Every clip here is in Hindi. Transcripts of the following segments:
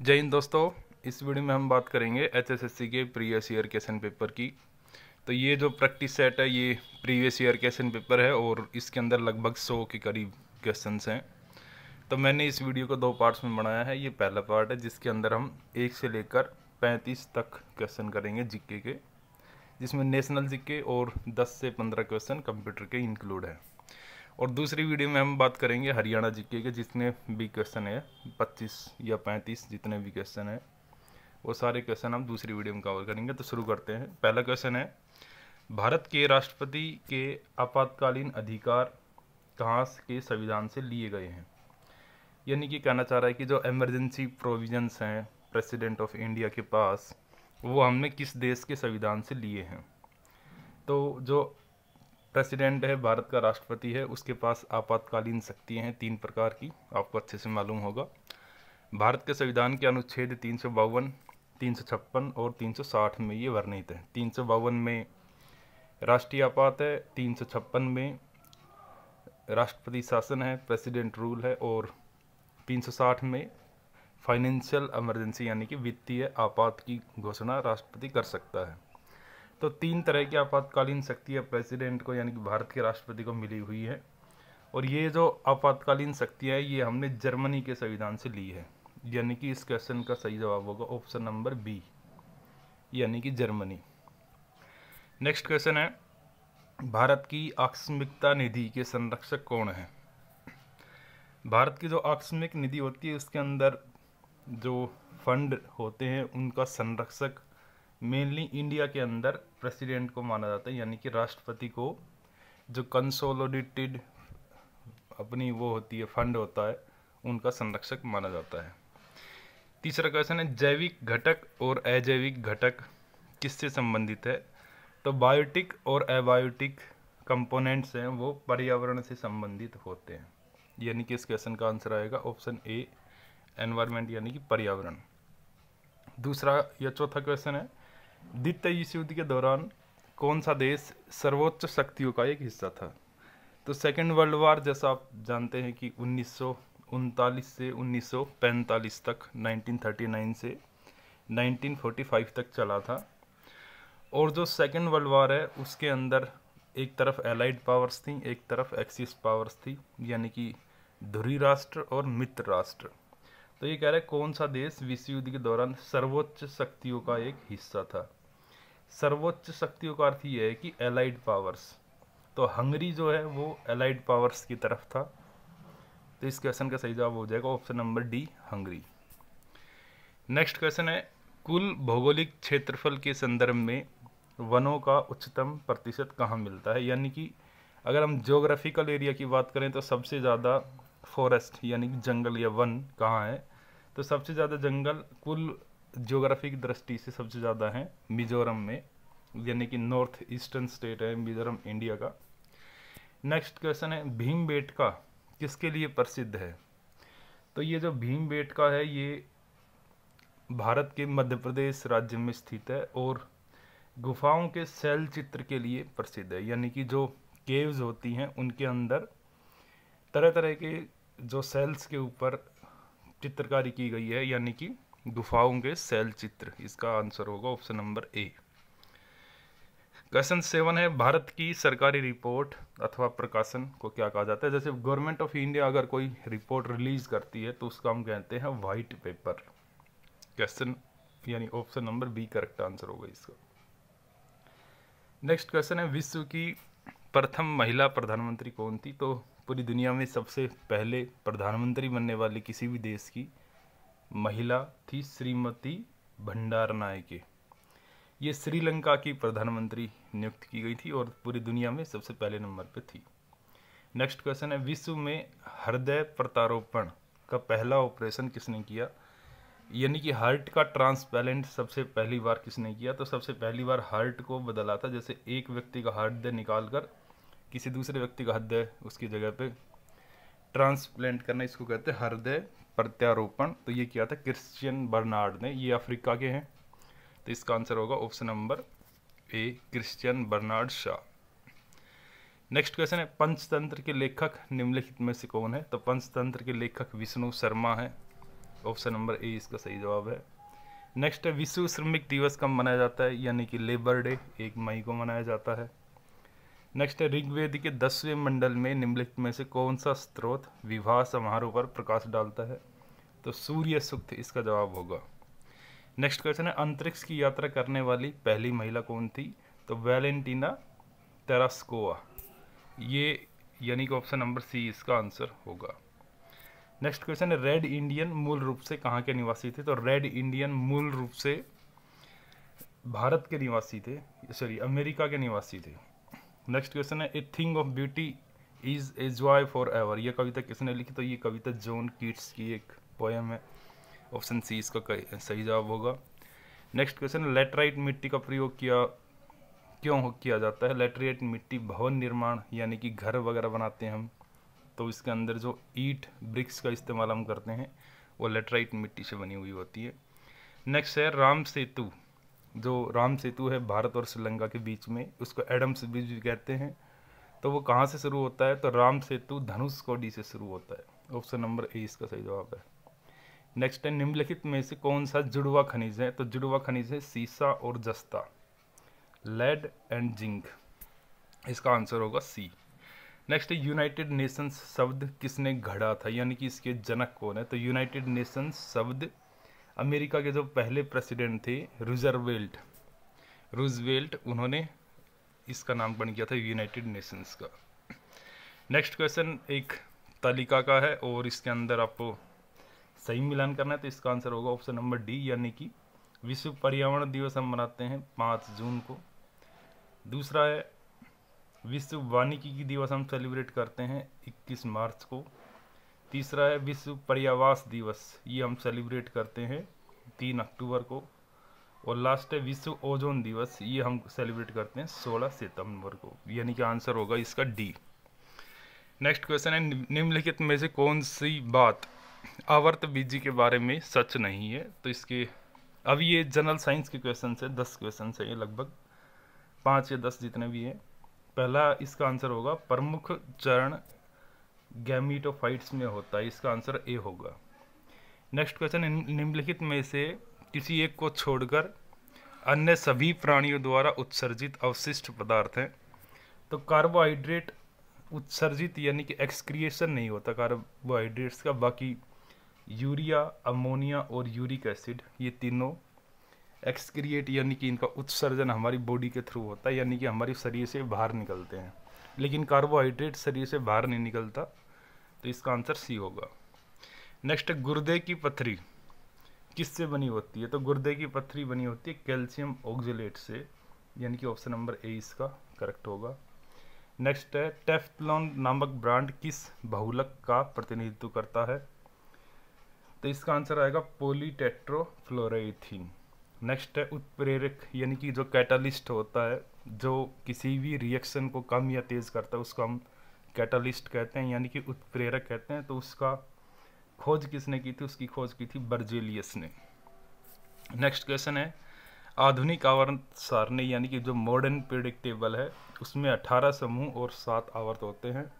जय हिंद दोस्तों। इस वीडियो में हम बात करेंगे एचएसएससी के प्रीवियस ईयर क्वेश्चन पेपर की। तो ये जो प्रैक्टिस सेट है ये प्रीवियस ईयर क्वेश्चन पेपर है और इसके अंदर लगभग 100 के करीब क्वेश्चंस हैं। तो मैंने इस वीडियो को 2 पार्ट्स में बनाया है। ये पहला पार्ट है जिसके अंदर हम 1 से लेकर 35 तक क्वेश्चन करेंगे जीके के, जिसमें नेशनल जीके और 10 से 15 क्वेश्चन कंप्यूटर के इंक्लूड है। और दूसरी वीडियो में हम बात करेंगे हरियाणा जीके के, जितने भी क्वेश्चन है 25 या 35 जितने भी क्वेश्चन है वो सारे क्वेश्चन हम दूसरी वीडियो में कवर करेंगे। तो शुरू करते हैं। पहला क्वेश्चन है, भारत के राष्ट्रपति के आपातकालीन अधिकार कहाँ के संविधान से लिए गए हैं। यानी कि कहना चाह रहा है कि जो इमरजेंसी प्रोविजंस हैं प्रेसिडेंट ऑफ इंडिया के पास, वो हमने किस देश के संविधान से लिए हैं। तो जो प्रेसिडेंट है, भारत का राष्ट्रपति है, उसके पास आपातकालीन शक्तियाँ हैं 3 प्रकार की, आपको अच्छे से मालूम होगा। भारत के संविधान के अनुच्छेद 352, 356 और 360 में ये वर्णित है। 352 में राष्ट्रीय आपात है, 356 में राष्ट्रपति शासन है, प्रेसिडेंट रूल है, और 360 में फाइनेंशियल इमरजेंसी यानी कि वित्तीय आपात की घोषणा राष्ट्रपति कर सकता है। तो 3 तरह की आपातकालीन शक्तियाँ प्रेसिडेंट को यानी कि भारत के राष्ट्रपति को मिली हुई है। और ये जो आपातकालीन शक्तियाँ हैं ये हमने जर्मनी के संविधान से ली है। यानी कि इस क्वेश्चन का सही जवाब होगा ऑप्शन नंबर बी, यानी कि जर्मनी। नेक्स्ट क्वेश्चन है, भारत की आकस्मिकता निधि के संरक्षक कौन है। भारत की जो आकस्मिक निधि होती है उसके अंदर जो फंड होते हैं उनका संरक्षक मेनली इंडिया के अंदर प्रेसिडेंट को माना जाता है। यानी कि राष्ट्रपति को जो कंसोलिडेटेड अपनी वो होती है फंड होता है उनका संरक्षक माना जाता है। तीसरा क्वेश्चन है, जैविक घटक और अजैविक घटक किससे संबंधित है। तो बायोटिक और एबायोटिक कंपोनेंट्स हैं वो पर्यावरण से संबंधित होते हैं। यानी कि इस क्वेश्चन का आंसर आएगा ऑप्शन ए, एनवायरनमेंट यानी कि पर्यावरण। दूसरा या चौथा क्वेश्चन है, द्वितीय विश्व युद्ध के दौरान कौन सा देश सर्वोच्च शक्तियों का एक हिस्सा था। तो सेकेंड वर्ल्ड वार जैसा आप जानते हैं कि 1939 से 1945 तक, 1939 से 1945 तक चला था। और जो सेकेंड वर्ल्ड वार है उसके अंदर एक तरफ एलाइड पावर्स थी, एक तरफ एक्सिस पावर्स थी, यानी कि ध्रुवीय राष्ट्र और मित्र राष्ट्र। तो ये कह रहा है कौन सा देश विश्व युद्ध के दौरान सर्वोच्च शक्तियों का एक हिस्सा था। सर्वोच्च शक्तियों का अर्थ ये है कि एलाइड पावर्स। तो हंगरी जो है वो एलाइड पावर्स की तरफ था। तो इस क्वेश्चन का सही जवाब हो जाएगा option number D, Hungary. Next question है, कुल भौगोलिक क्षेत्रफल के संदर्भ में वनों का उच्चतम प्रतिशत कहाँ मिलता है। यानी कि अगर हम ज्योग्राफिकल एरिया की बात करें तो सबसे ज़्यादा फॉरेस्ट यानी कि जंगल या वन कहाँ है। तो सबसे ज़्यादा जंगल कुल ज्योग्राफी की दृष्टि से सबसे ज़्यादा है मिजोरम में, यानी कि नॉर्थ ईस्टर्न स्टेट है मिजोरम इंडिया का। नेक्स्ट क्वेश्चन है, भीमबेटका किसके लिए प्रसिद्ध है। तो ये जो भीमबेटका है ये भारत के मध्य प्रदेश राज्य में स्थित है और गुफाओं के शैल चित्र के लिए प्रसिद्ध है। यानी कि जो केव्स होती हैं उनके अंदर तरह तरह के जो सेल्स के ऊपर चित्रकारी की गई है, यानी कि गुफाओं के शैल चित्र। इसका आंसर होगा ऑप्शन नंबर ए। क्वेश्चन 7 है, भारत की सरकारी रिपोर्ट अथवा प्रकाशन को क्या कहा जाता है। जैसे गवर्नमेंट ऑफ इंडिया अगर कोई रिपोर्ट रिलीज करती है तो उसका हम कहते हैं व्हाइट पेपर। क्वेश्चन यानी option number B correct answer होगा इसका। नेक्स्ट क्वेश्चन है, विश्व की प्रथम महिला प्रधानमंत्री कौन थी। तो पूरी दुनिया में सबसे पहले प्रधानमंत्री बनने वाली किसी भी देश की महिला थी श्रीमती भंडारनायके। ये श्रीलंका की प्रधानमंत्री नियुक्त की गई थी और पूरी दुनिया में सबसे पहले नंबर पे थी। नेक्स्ट क्वेश्चन है, विश्व में हृदय प्रत्यारोपण का पहला ऑपरेशन किसने किया। यानी कि हार्ट का ट्रांसप्लांट सबसे पहली बार किसने किया। तो सबसे पहली बार हार्ट को बदला था। जैसे एक व्यक्ति का हृदय निकाल कर किसी दूसरे व्यक्ति का हृदय उसकी जगह पे ट्रांसप्लांट करना, इसको कहते हैं हृदय प्रत्यारोपण। तो ये किया था क्रिश्चियन बर्नार्ड ने, ये अफ्रीका के हैं। तो इसका आंसर होगा option number A, Christian Bernard Shaw. Next question है, पंचतंत्र के लेखक निम्नलिखित में से कौन है। तो पंचतंत्र के लेखक विष्णु शर्मा है। ऑप्शन नंबर ए इसका सही जवाब है। नेक्स्ट है विश्व श्रमिक दिवस कब मनाया जाता है, यानी कि लेबर डे 1 मई को मनाया जाता है। नेक्स्ट है ऋग्वेद के 10वें मंडल में निम्नलिखित में से कौन सा स्त्रोत विवाह समारोह पर प्रकाश डालता है, तो सूर्य सूक्त इसका जवाब होगा। नेक्स्ट क्वेश्चन है अंतरिक्ष की यात्रा करने वाली पहली महिला कौन थी, तो वैलेंटीना तेरेस्कोवा, ये यानी कि ऑप्शन नंबर सी इसका आंसर होगा। नेक्स्ट क्वेश्चन है रेड इंडियन मूल रूप से कहाँ के निवासी थे, तो रेड इंडियन मूल रूप से भारत के निवासी थे, सॉरी अमेरिका के निवासी थे। नेक्स्ट क्वेश्चन है a thing of beauty is a joy for ever, यह कविता किसने लिखी, तो ये कविता जॉन कीट्स की एक पोएम है, ऑप्शन सी इसका सही जवाब होगा। नेक्स्ट क्वेश्चन लेटराइट मिट्टी का प्रयोग क्यों किया जाता है, लेटराइट मिट्टी भवन निर्माण यानी कि घर वगैरह बनाते हैं हम, तो इसके अंदर जो ईंट ब्रिक्स का इस्तेमाल हम करते हैं वो लेटराइट मिट्टी से बनी हुई होती है। नेक्स्ट है राम सेतु, जो राम सेतु है भारत और श्रीलंका के बीच में, उसको एडम्स ब्रिज भी कहते हैं, तो वो कहाँ से शुरू होता है, तो राम सेतु धनुषकोडी से शुरू होता है, ऑप्शन नंबर ए इसका सही जवाब है। नेक्स्ट है निम्नलिखित में से कौन सा जुड़वा खनिज है, तो जुड़वा खनिज है सीसा और जस्ता, लेड एंड जिंक, इसका आंसर होगा सी। नेक्स्ट है यूनाइटेड नेशंस शब्द किसने गढ़ा था, यानी कि इसके जनक कौन है, तो यूनाइटेड नेशंस शब्द अमेरिका के जो पहले प्रेसिडेंट थे रूजवेल्ट, उन्होंने इसका नामकरण किया था यूनाइटेड नेशंस का। नेक्स्ट क्वेश्चन एक तालिका का है और इसके अंदर आपको सही मिलान करना है, तो इसका आंसर होगा ऑप्शन नंबर डी, यानी कि विश्व पर्यावरण दिवस हम मनाते हैं 5 जून को। दूसरा है विश्व वानिकी दिवस हम सेलिब्रेट करते हैं 21 मार्च को। तीसरा है विश्व पर्यावास दिवस, ये हम सेलिब्रेट करते हैं 3 अक्टूबर को। और लास्ट है विश्व ओजोन दिवस, ये हम सेलिब्रेट करते हैं 16 सितंबर को, यानी कि आंसर होगा इसका डी। नेक्स्ट क्वेश्चन है निम्नलिखित में से कौन सी बात आवर्त बीजी के बारे में सच नहीं है, तो इसके अब ये जनरल साइंस के क्वेश्चन है, 10 क्वेश्चन है, ये लगभग 5 या 10 जितने भी हैं। पहला इसका आंसर होगा प्रमुख चरण गैमीटोफाइट्स में होता है, इसका आंसर ए होगा। नेक्स्ट क्वेश्चन निम्नलिखित में से किसी एक को छोड़कर अन्य सभी प्राणियों द्वारा उत्सर्जित अवशिष्ट पदार्थ हैं, तो कार्बोहाइड्रेट उत्सर्जित यानी कि एक्सक्रिएशन नहीं होता कार्बोहाइड्रेट्स का, बाकी यूरिया, अमोनिया और यूरिक एसिड ये तीनों एक्सक्रिएट यानी कि इनका उत्सर्जन हमारी बॉडी के थ्रू होता है, यानी कि हमारे शरीर से बाहर निकलते हैं, लेकिन कार्बोहाइड्रेट शरीर से बाहर नहीं निकलता, तो इसका आंसर सी होगा। नेक्स्ट गुर्दे की पथरी किससे बनी होती है, तो गुर्दे की पथरी बनी होती है कैल्शियम ऑक्जेलेट से, यानी कि ऑप्शन नंबर ए इसका करेक्ट होगा। नेक्स्ट है टेफ्लॉन नामक ब्रांड किस बहुलक का प्रतिनिधित्व करता है, तो इसका आंसर आएगा पॉलीटेट्रोफ्लोरोईथीन। नेक्स्ट है उत्प्रेरक यानी कि जो कैटालिस्ट होता है, जो किसी भी रिएक्शन को कम या तेज करता है उसको हम कैटालिस्ट कहते हैं, यानी कि उत्प्रेरक कहते हैं, तो उसका खोज किसने की थी, उसकी खोज की थी बर्जेलियस ने। नेक्स्ट क्वेश्चन है आधुनिक आवर्त सारणी यानी कि जो मॉडर्न पीरियोडिक टेबल है उसमें 18 समूह और 7 आवर्त होते हैं,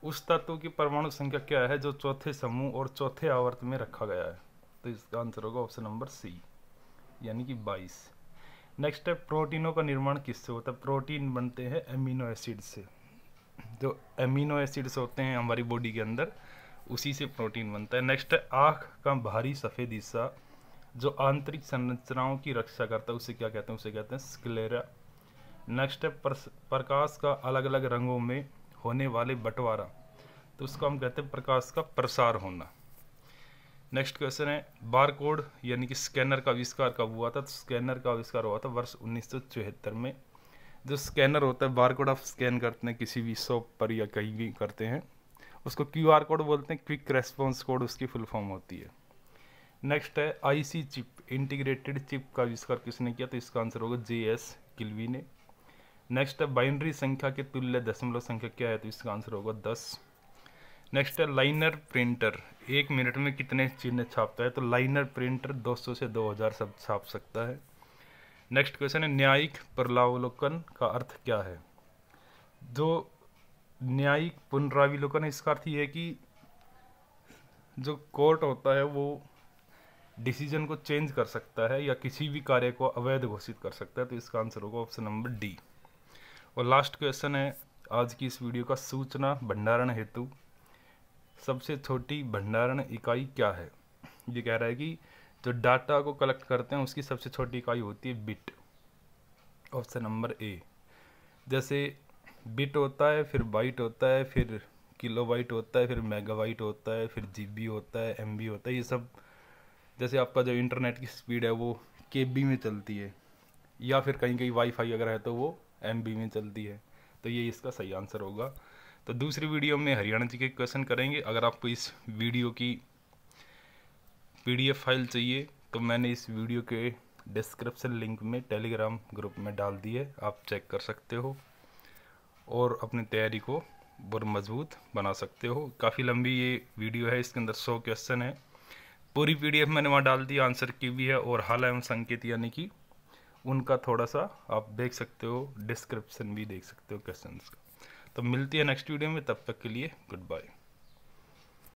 उस तत्व की परमाणु संख्या क्या है जो चौथे समूह और चौथे आवर्त में रखा गया है, तो इसका आंसर होगा ऑप्शन नंबर सी, यानी कि 22। नेक्स्ट है प्रोटीनों का निर्माण किससे होता है, प्रोटीन बनते हैं एमिनो एसिड से, जो एमिनो एसिड्स होते हैं हमारी बॉडी के अंदर उसी से प्रोटीन बनता है। नेक्स्ट है आँख का बाहरी सफ़ेद हिस्सा जो आंतरिक संरचनाओं की रक्षा करता है उसे क्या कहते हैं, उसे कहते हैं स्क्लेरा। नेक्स्ट है प्रकाश का अलग अलग रंगों में होने वाले बंटवारा, तो उसको हम कहते हैं प्रकाश का प्रसार होना। नेक्स्ट क्वेश्चन है बारकोड यानी कि स्कैनर का आविष्कार कब हुआ था, तो स्कैनर का आविष्कार हुआ था वर्ष 1974 में। जो स्कैनर होता है बारकोड आप स्कैन करते हैं किसी भी शॉप पर या कहीं भी करते हैं, उसको QR कोड बोलते हैं, क्विक रेस्पॉन्स कोड उसकी फुल फॉर्म होती है। नेक्स्ट है IC चिप इंटीग्रेटेड चिप का आविष्कार किसने किया, तो इसका आंसर होगा JS किल्वी ने। नेक्स्ट है बाइनरी संख्या के तुल्य दशमलव संख्या क्या है, तो इसका आंसर होगा 10। नेक्स्ट है लाइनर प्रिंटर 1 मिनट में कितने चिन्ह छापता है, तो लाइनर प्रिंटर 200 से 2000 शब्द छाप सकता है। नेक्स्ट क्वेश्चन है न्यायिक पुनरावलोकन का अर्थ क्या है, जो न्यायिक पुनरावलोकन इसका अर्थ ये है कि जो कोर्ट होता है वो डिसीजन को चेंज कर सकता है या किसी भी कार्य को अवैध घोषित कर सकता है, तो इसका आंसर होगा ऑप्शन नंबर डी। और लास्ट क्वेश्चन है आज की इस वीडियो का, सूचना भंडारण हेतु सबसे छोटी भंडारण इकाई क्या है। ये कह रहा है कि जो डाटा को कलेक्ट करते हैं उसकी सबसे छोटी इकाई होती है बिट, ऑप्शन नंबर ए। जैसे बिट होता है, फिर बाइट होता है, फिर किलोबाइट होता है, फिर मेगाबाइट होता है, फिर जीबी होता है, एमबी होता है। ये सब जैसे आपका जो इंटरनेट की स्पीड है वो केबी में चलती है, या फिर कहीं कहीं वाईफाई अगर है तो वो एमबी में चलती है। तो ये इसका सही आंसर होगा। तो दूसरी वीडियो में हरियाणा जी के क्वेश्चन करेंगे। अगर आपको इस वीडियो की पीडीएफ फाइल चाहिए तो मैंने इस वीडियो के डिस्क्रिप्शन लिंक में टेलीग्राम ग्रुप में डाल दी है, आप चेक कर सकते हो और अपनी तैयारी को और मजबूत बना सकते हो। काफ़ी लंबी ये वीडियो है, इसके अंदर 100 क्वेश्चन है। पूरी पीडीएफ मैंने वहाँ डाल दी, आंसर की भी है और हाल एवं संकेत यानी कि उनका थोड़ा सा आप देख सकते हो, डिस्क्रिप्शन भी देख सकते हो क्वेश्चंस का। तो मिलती है नेक्स्ट वीडियो में, तब तक के लिए गुड बाय।